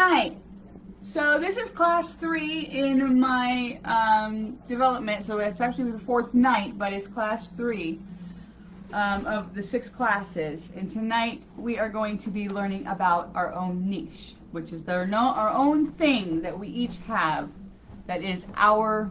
tonight. So this is class 3 in my development, so it's actually the 4th night, but it's class 3 of the 6 classes. And tonight we are going to be learning about our own niche, which is our own thing that we each have that is our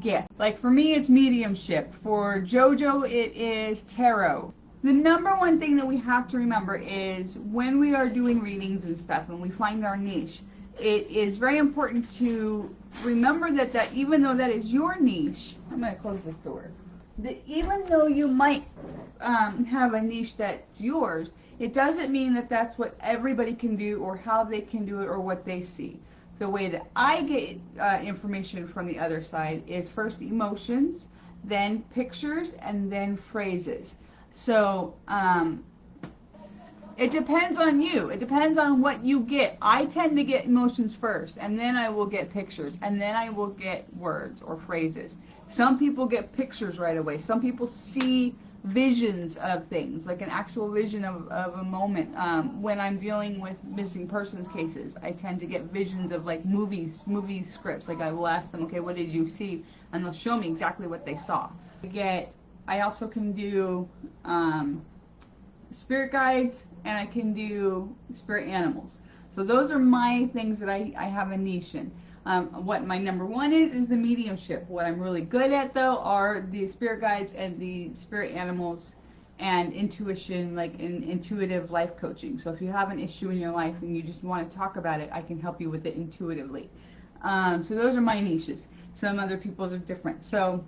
gift. Like for me, it's mediumship. For JoJo, it is tarot. The number one thing that we have to remember is when we are doing readings and stuff and we find our niche, it is very important to remember that even though that is your niche, I'm going to close this door, that even though you might have a niche that's yours, it doesn't mean that that's what everybody can do or how they can do it or what they see. The way that I get information from the other side is first emotions, then pictures, and then phrases. So it depends on you. It depends on what you get. I tend to get emotions first, and then I will get pictures, and then I will get words or phrases. Some people get pictures right away. Some people see visions of things, like an actual vision of a moment. When I'm dealing with missing persons cases, I tend to get visions of like movie scripts. Like I will ask them, okay, what did you see? And they'll show me exactly what they saw. I also can do spirit guides, and I can do spirit animals. So those are my things that I have a niche in. What my number one is the mediumship. What I'm really good at though are the spirit guides and the spirit animals and intuition, like intuitive life coaching. So if you have an issue in your life and you just want to talk about it, I can help you with it intuitively. So those are my niches. Some other people's are different. So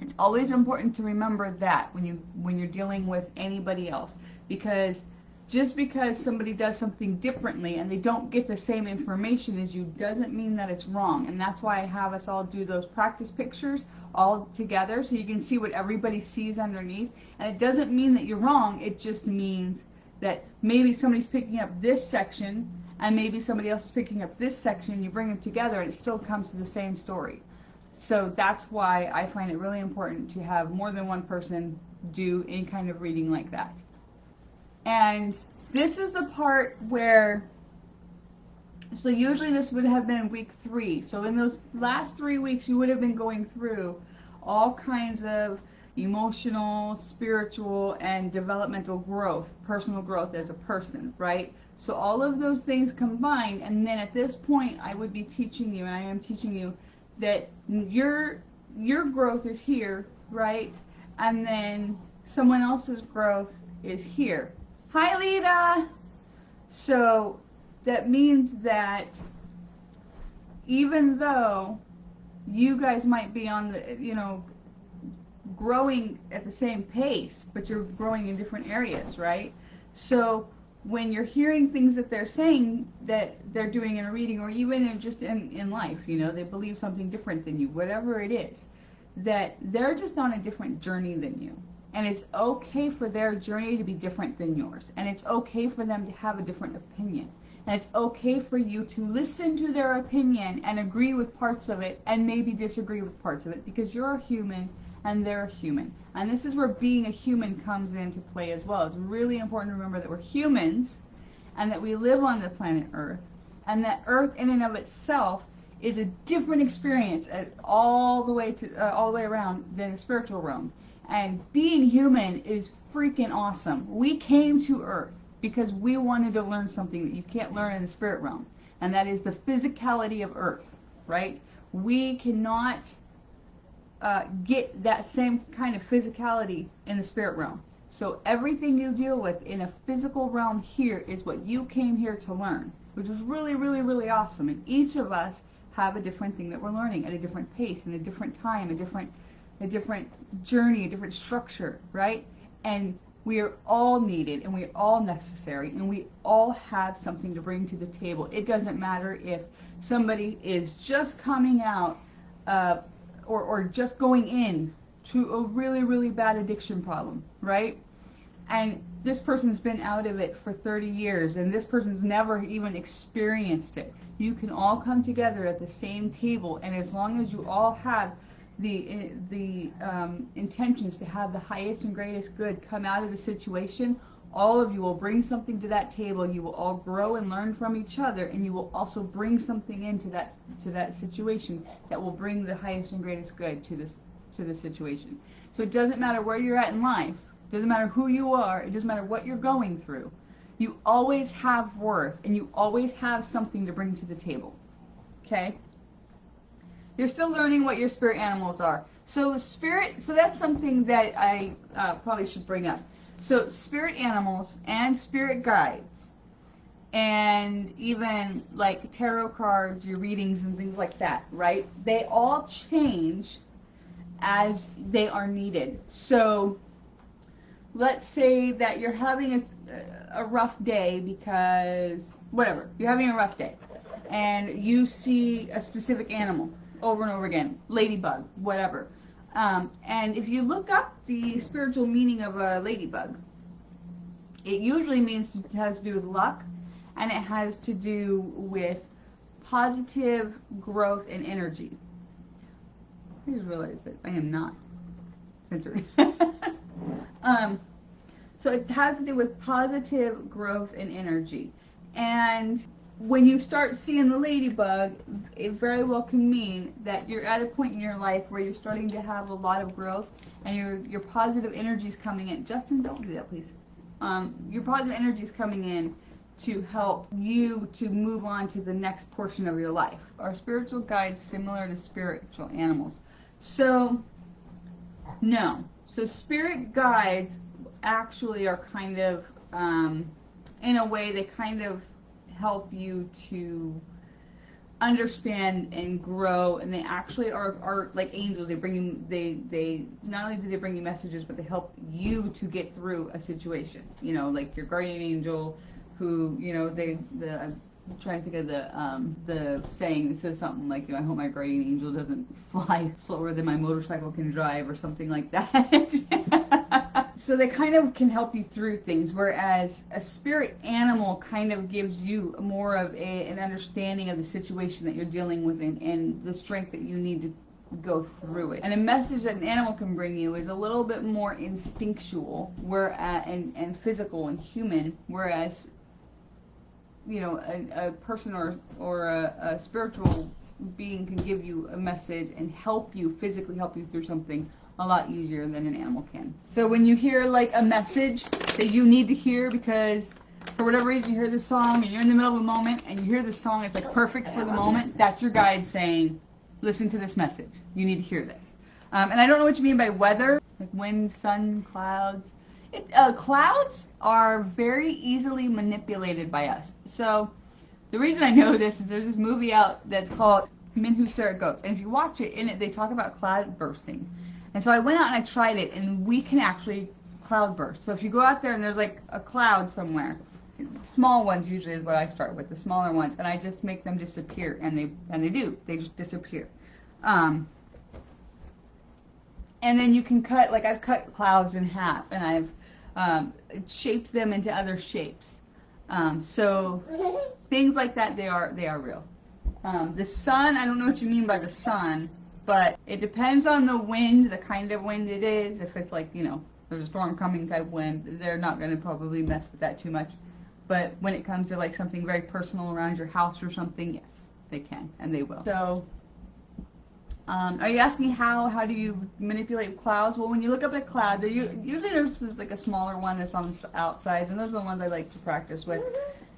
it's always important to remember that when you're dealing with anybody else, because just because somebody does something differently and they don't get the same information as you doesn't mean that it's wrong. And that's why I have us all do those practice pictures all together so you can see what everybody sees underneath. And it doesn't mean that you're wrong, it just means that maybe somebody's picking up this section and maybe somebody else is picking up this section. You bring them together and it still comes to the same story. So that's why I find it really important to have more than one person do any kind of reading like that. And this is the part where, so usually this would have been week 3. So in those last 3 weeks, you would have been going through all kinds of emotional, spiritual, and developmental growth, personal growth as a person, right? So all of those things combined, and then at this point, I would be teaching you, and I am teaching you, that your growth is here, right? And then someone else's growth is here. Hi, Lita! So that means that even though you guys might be on the, growing at the same pace, but you're growing in different areas, right? So when you're hearing things that they're saying that they're doing in a reading, or even just in life, they believe something different than you, whatever it is, that they're just on a different journey than you. And it's okay for their journey to be different than yours. And it's okay for them to have a different opinion. And it's okay for you to listen to their opinion and agree with parts of it and maybe disagree with parts of it, because you're a human and they're a human. And this is where being a human comes into play as well. It's really important to remember that we're humans and that we live on the planet Earth, and that Earth in and of itself is a different experience all the way around than the spiritual realm. And being human is freaking awesome. We came to Earth because we wanted to learn something that you can't learn in the spirit realm, and that is the physicality of Earth, right? We cannot get that same kind of physicality in the spirit realm. So everything you deal with in a physical realm here is what you came here to learn, which is really, really, really awesome. And each of us have a different thing that we're learning at a different pace, in a different time, a different journey, a different structure, right? And we are all needed, and we are all necessary, and we all have something to bring to the table. It doesn't matter if somebody is just coming out or just going in to a really, really bad addiction problem, right? And this person's been out of it for 30 years, and this person's never even experienced it. You can all come together at the same table, and as long as you all have the intentions to have the highest and greatest good come out of the situation, all of you will bring something to that table. You will all grow and learn from each other, and you will also bring something into that situation that will bring the highest and greatest good to this situation. So it doesn't matter where you're at in life. It doesn't matter who you are. It doesn't matter what you're going through. You always have worth, and you always have something to bring to the table. Okay? You're still learning what your spirit animals are. So that's something that I probably should bring up. So spirit animals and spirit guides, and even like tarot cards, your readings and things like that, right? They all change as they are needed. So let's say that you're having a rough day because, whatever, you're having a rough day, and you see a specific animal over and over again, ladybug, whatever. And if you look up the spiritual meaning of a ladybug, it usually means it has to do with luck, and it has to do with positive growth and energy. I just realized that I am not centered. So it has to do with positive growth and energy. And when you start seeing the ladybug, it very well can mean that you're at a point in your life where you're starting to have a lot of growth, and your positive energy is coming in. Justin, don't do that, please. Your positive energy is coming in to help you to move on to the next portion of your life. Our spiritual guides similar to spiritual animals. So, no. So spirit guides actually are kind of, in a way, they kind of help you to understand and grow, and they actually are like angels. They bring you, they not only do they bring you messages, but they help you to get through a situation. You know, like your guardian angel, who, you know, I'm trying to think of the saying that says something like, you know, I hope my guardian angel doesn't fly slower than my motorcycle can drive, or something like that. So they kind of can help you through things, whereas a spirit animal kind of gives you more of an understanding of the situation that you're dealing with, and the strength that you need to go through it. And a message that an animal can bring you is a little bit more instinctual, and physical and human, whereas, you know, a person or a spiritual being can give you a message and physically help you through something a lot easier than an animal can. So when you hear like a message that you need to hear because for whatever reason you hear this song and you're in the middle of a moment and you hear this song, it's like perfect for the moment, that's your guide saying, listen to this message. You need to hear this. And I don't know what you mean by weather, like wind, sun, clouds. Clouds are very easily manipulated by us. So the reason I know this is there's this movie out that's called Men Who Stare at Goats. And if you watch it, in it they talk about cloud bursting. And so I went out and I tried it, and we can actually cloud burst. So if you go out there and there's like a cloud somewhere, small ones usually is what I start with, the smaller ones, and I just make them disappear, and they do. They just disappear. And then you can cut, like I've cut clouds in half, and I've shaped them into other shapes. So things like that, they are real. The sun, I don't know what you mean by the sun, but it depends on the wind, the kind of wind it is. If it's like, you know, there's a storm coming type wind, they're not going to probably mess with that too much. But when it comes to like something very personal around your house or something, yes, they can, and they will. So, are you asking how do you manipulate clouds? Well, when you look up at cloud, usually there's like a smaller one that's on the outsides, and those are the ones I like to practice with.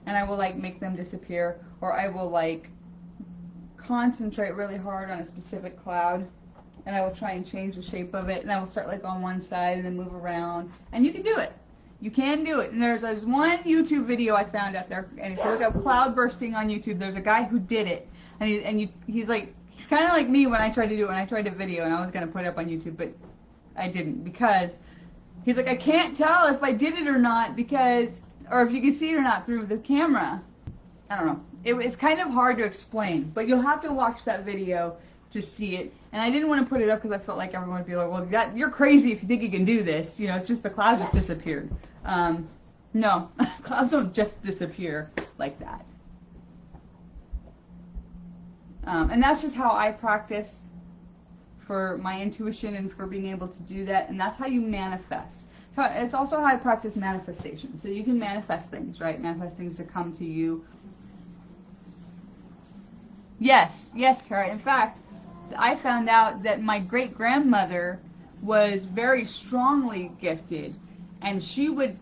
And I will like make them disappear, or I will like concentrate really hard on a specific cloud, and I will try and change the shape of it, and I will start like on one side and then move around, and you can do it. You can do it. And there's one YouTube video I found out there, and if you look up cloud bursting on YouTube, there's a guy who did it, and he's kind of like me when I tried to do it, when I tried a video, and I was going to put it up on YouTube, but I didn't, because he's like, I can't tell if I did it or not, or if you can see it or not through the camera. I don't know. It's kind of hard to explain, but you'll have to watch that video to see it. And I didn't want to put it up because I felt like everyone would be like, well, you're crazy if you think you can do this. You know, it's just the cloud just disappeared. No, clouds don't just disappear like that. And that's just how I practice for my intuition and for being able to do that. And that's how you manifest. It's also how I practice manifestation. So you can manifest things, right? Manifest things to come to you. Yes, yes, Tara. In fact, I found out that my great-grandmother was very strongly gifted, and she would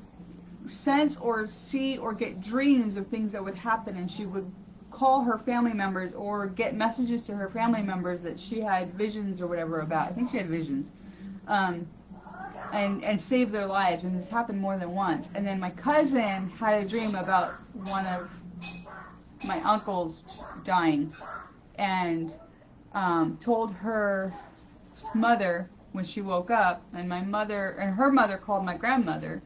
sense or see or get dreams of things that would happen, and she would call her family members or get messages to her family members that she had visions or whatever about. I think she had visions. And save their lives, and this happened more than once. And then my cousin had a dream about one of my uncles dying, and told her mother when she woke up, and her mother called my grandmother,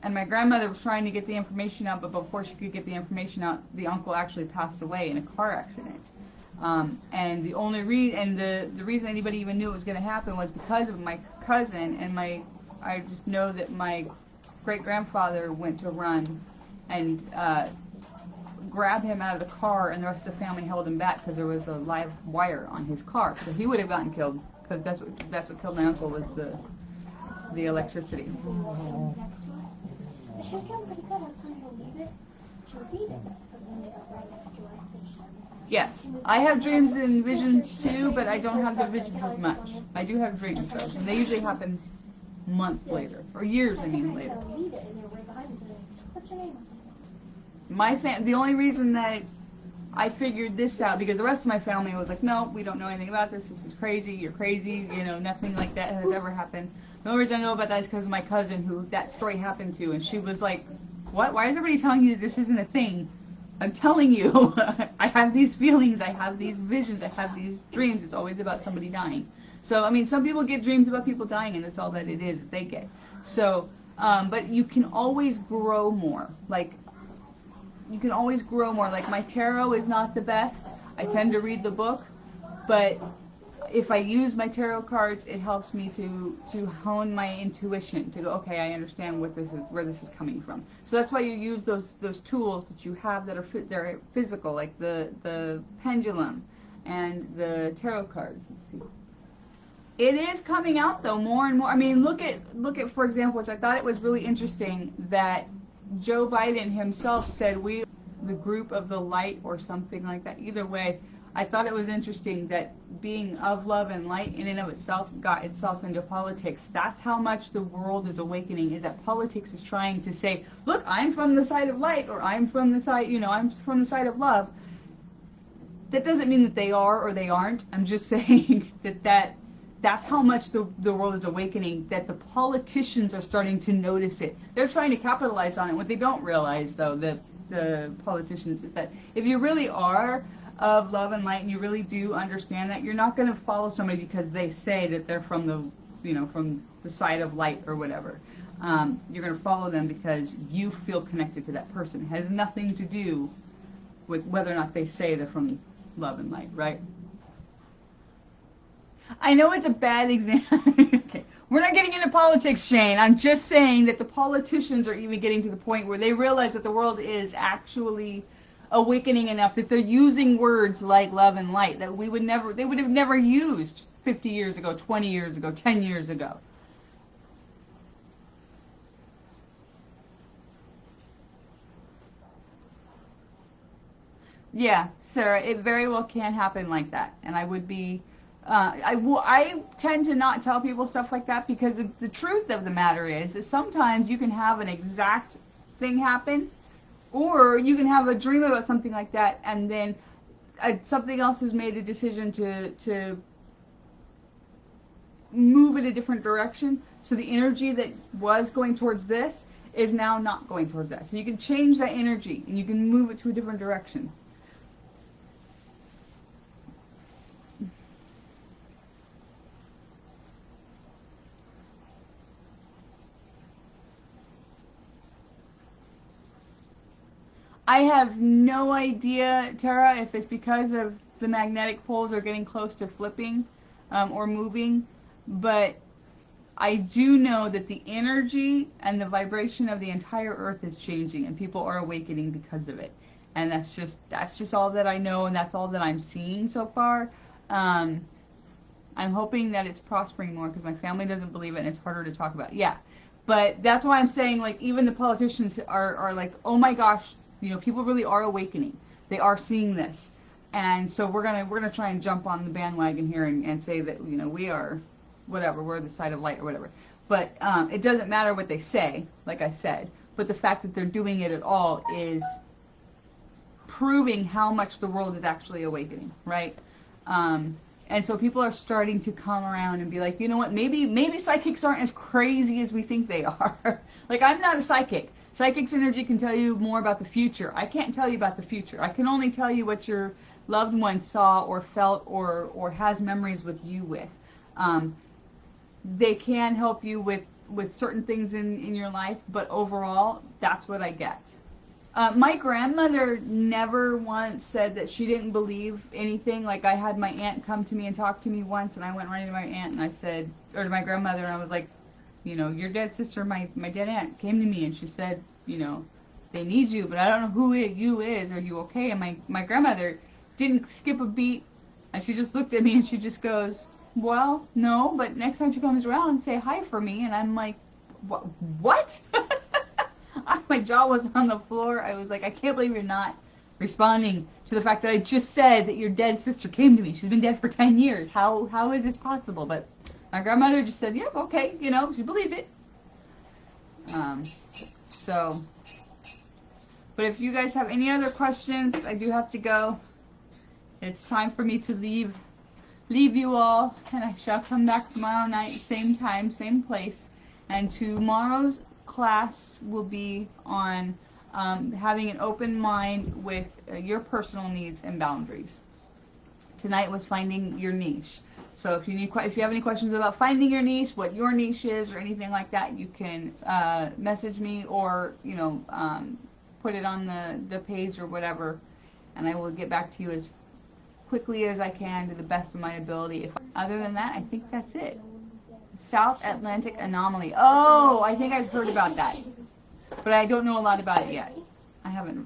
and my grandmother was trying to get the information out, but before she could get the information out, the uncle actually passed away in a car accident. And the only the reason anybody even knew it was going to happen was because of my cousin, and I just know that my great-grandfather went to run and grab him out of the car, and the rest of the family held him back because there was a live wire on his car. So he would have gotten killed, because that's what killed my uncle, was the electricity. She was doing pretty good. I was telling her to leave it. She would leave it. But then they got right next to us. And she Yes, I have dreams and visions too, but I don't have the visions as much. I do have dreams though, and they usually happen months later, or years, I mean, later. leave it, and they were right behind me. What's your name? The only reason that I figured this out, because the rest of my family was like, no, we don't know anything about this. This is crazy. You're crazy. You know, nothing like that has ever happened. The only reason I know about that is because of my cousin, who that story happened to, and she was like, what? Why is everybody telling you that this isn't a thing? I'm telling you, I have these feelings, I have these visions, I have these dreams. It's always about somebody dying. So, I mean, some people get dreams about people dying, and that's all that it is that they get. So, but you can always grow more. Like, you can always grow more. Like, my tarot is not the best. I tend to read the book, but if I use my tarot cards, it helps me to hone my intuition, to go, okay, I understand where this is coming from. So that's why you use those tools that you have that they're physical, like the pendulum and the tarot cards. Let's see. It is coming out though more and more. I mean, look at for example, which I thought it was really interesting, that Joe Biden himself said the group of the light or something like that. Either way, I thought it was interesting that being of love and light in and of itself got itself into politics. That's how much the world is awakening, is that politics is trying to say, look, I'm from the side of light, or I'm from the side, I'm from the side of love. That doesn't mean that they are or they aren't. I'm just saying that's how much the world is awakening, that the politicians are starting to notice it. They're trying to capitalize on it. What they don't realize, though, the politicians, is that if you really are of love and light, and you really do understand that, you're not going to follow somebody because they say that they're from the side of light or whatever. You're going to follow them because you feel connected to that person. It has nothing to do with whether or not they say they're from love and light, right? I know it's a bad example. Okay. We're not getting into politics, Shane. I'm just saying that the politicians are even getting to the point where they realize that the world is actually awakening enough that they're using words like love and light that they would have never used 50 years ago, 20 years ago, 10 years ago. Yeah, Sarah, it very well can happen like that, and I would be. I tend to not tell people stuff like that, because the truth of the matter is that sometimes you can have an exact thing happen, or you can have a dream about something like that, and then something else has made a decision to move in a different direction. So the energy that was going towards this is now not going towards that. So you can change that energy, and you can move it to a different direction. I have no idea, Tara, if it's because of the magnetic poles are getting close to flipping or moving, but I do know that the energy and the vibration of the entire earth is changing, and people are awakening because of it. And that's just all that I know, and that's all that I'm seeing so far. I'm hoping that it's prospering more, because my family doesn't believe it, and it's harder to talk about. Yeah, But that's why I'm saying, like, even the politicians are like, oh my gosh, you know, people really are awakening. They are seeing this. And so we're gonna try and jump on the bandwagon here and say that, you know, we are, whatever, we're the side of light or whatever. But it doesn't matter what they say, like I said. But the fact that they're doing it at all is proving how much the world is actually awakening, right? And so people are starting to come around and be like, you know what, maybe psychics aren't as crazy as we think they are. Like, I'm not a psychic. Psychics energy can tell you more about the future. I can't tell you about the future. I can only tell you what your loved one saw or felt or has memories with you with. They can help you with certain things in your life, but overall, that's what I get. My grandmother never once said that she didn't believe anything. Like, I had my aunt come to me and talk to me once, and I went right to my aunt and I said, or to my grandmother, and I was like, you know, your dead sister, my dead aunt, came to me and she said, you know, they need you, but I don't know who you is. Are you okay? And my grandmother didn't skip a beat, and she just looked at me and she just goes, well, no, but next time she comes around, say hi for me. And I'm like, what? My jaw was on the floor. I was like, I can't believe you're not responding to the fact that I just said that your dead sister came to me. She's been dead for 10 years. How is this possible? But my grandmother just said, yep, okay, you know, she believed it. But if you guys have any other questions, I do have to go. It's time for me to leave you all, and I shall come back tomorrow night, same time, same place. And tomorrow's class will be on having an open mind with your personal needs and boundaries. Tonight was finding your niche. So if you have any questions about finding your niche, what your niche is, or anything like that, you can message me or, you know, put it on the page or whatever, and I will get back to you as quickly as I can to the best of my ability. Other than that, I think that's it. South Atlantic Anomaly. Oh, I think I've heard about that, but I don't know a lot about it yet. I haven't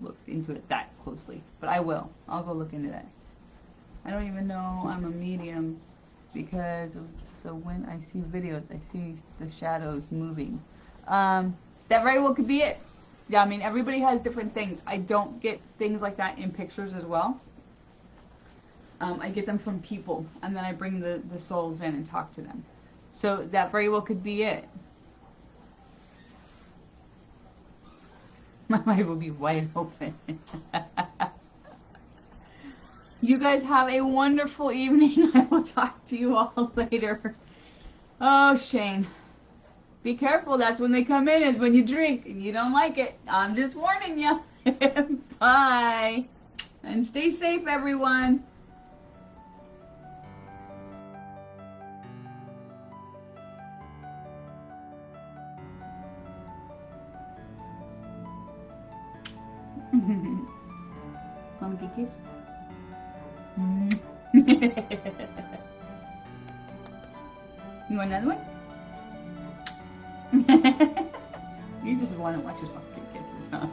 looked into it that closely, but I will. I'll go look into that. I don't even know I'm a medium because of when I see videos, I see the shadows moving. That very well could be it. Yeah, I mean, everybody has different things. I don't get things like that in pictures as well. I get them from people, and then I bring the souls in and talk to them. So that very well could be it. My mind will be wide open. You guys have a wonderful evening. I will talk to you all later. Oh, Shane. Be careful. That's when they come in, is when you drink and you don't like it. I'm just warning you. Bye. And stay safe, everyone. Want a kiss? You want another one? You just want to watch yourself get kisses, huh?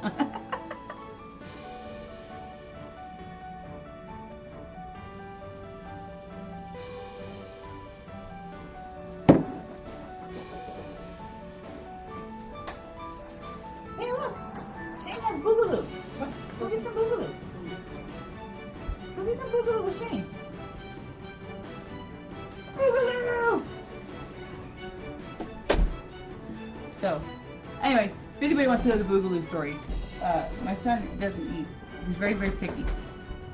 Hey, look! Shane has boogaloo. Go get some boogaloo. Go get some boogaloo with Shane. Boogaloo! So, anyway, if anybody wants to know the boogaloo story, my son doesn't eat. He's very, very picky.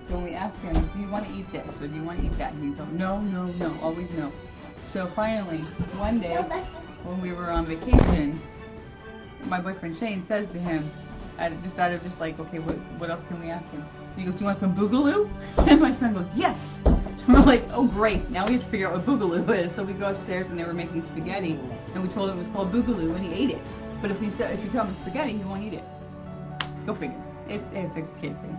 So when we ask him, do you want to eat this or do you want to eat that? And he's like, no, no, no, always no. So finally, one day, when we were on vacation, my boyfriend Shane says to him, out of just like, okay, what else can we ask him? And he goes, do you want some boogaloo? And my son goes, yes! And we're like, oh great, now we have to figure out what boogaloo is. So we go upstairs and they were making spaghetti, and we told him it was called boogaloo, and he ate it. But if you tell him it's spaghetti, he won't eat it. Go figure. It's a kid thing.